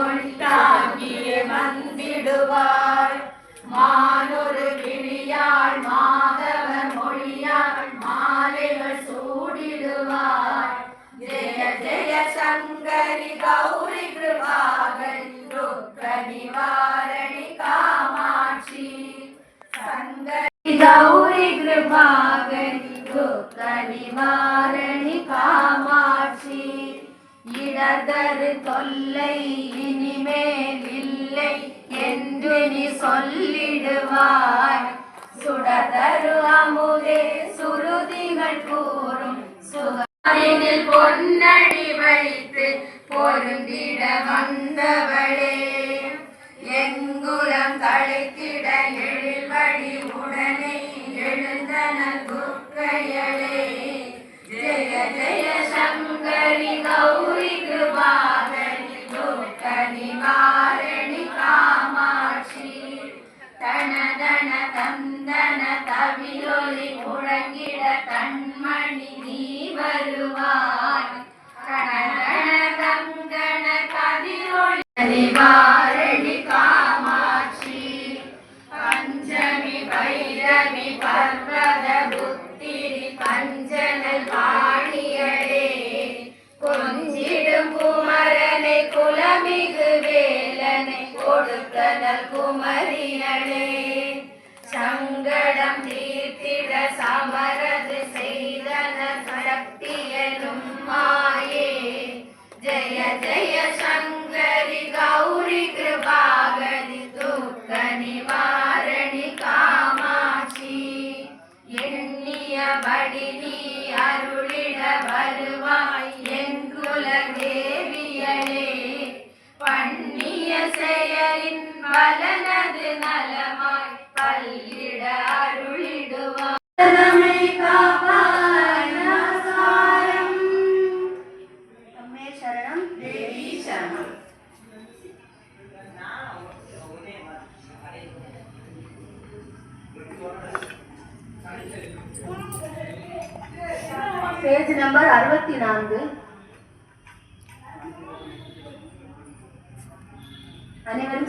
மதியொழித்தாகியே வந்திடுவாள் மானொரு கிளியாள் மாதவ மொழியாள் மாலைகள் சூடிடுவாள் ஜெய ஜெய சங்கரி கௌரி கிருபாகரி துக்க நிவாரணி காமாட்சி சங்கரி கௌரி கிருபாகரி துக்க நிவாரணி காமாட்சி இடதரு தொல்லை இனிமேல் இல்லை என்று நீ சொல்லிடுவாய் சுடதரு அமுதே சுருதிகள் கூறும் சுகரினில் பொன்னடி வைத்து பொருந்திட வந்தவளே எங்குலம் தழைத்திட எழில்வடி உடனே எழுந்தனர் துர்க்கையளே ஜெய ஜெய சங்கரி கௌரி கிருபாகரி துக்க நிவாரணி காமாட்சி தன தன தந்தன தவிலொலி முழங்கிட கண்மணி நீ வருவாய் கண கண கங்கண கதிரொளி நிவாரணி காமாட்சி பஞ்சமி பைரவி பர்வத புத்திரி பஞ்சனல் வாணியடே கொஞ்சிடும் குமரனை குலமிகு வேலனை கொடுத்தனல் குமரியளே சங்கடம் தீர்த்திட சமரது செய்தன சக்தியனும் மாயே ஜெய ஜெய சங்கரி கௌரி கிருபாகரி துக்க நிவாரணி காமாட்சி எண்ணியபடி நீ அருளிட வருவாய் எங்குல தேவியளே பண்ணிய செயலின் பலனது நலமாய் பல்லிட அருளிடுவாய் சரணம் தேவி சரணம். Page number 64 अनेवरुम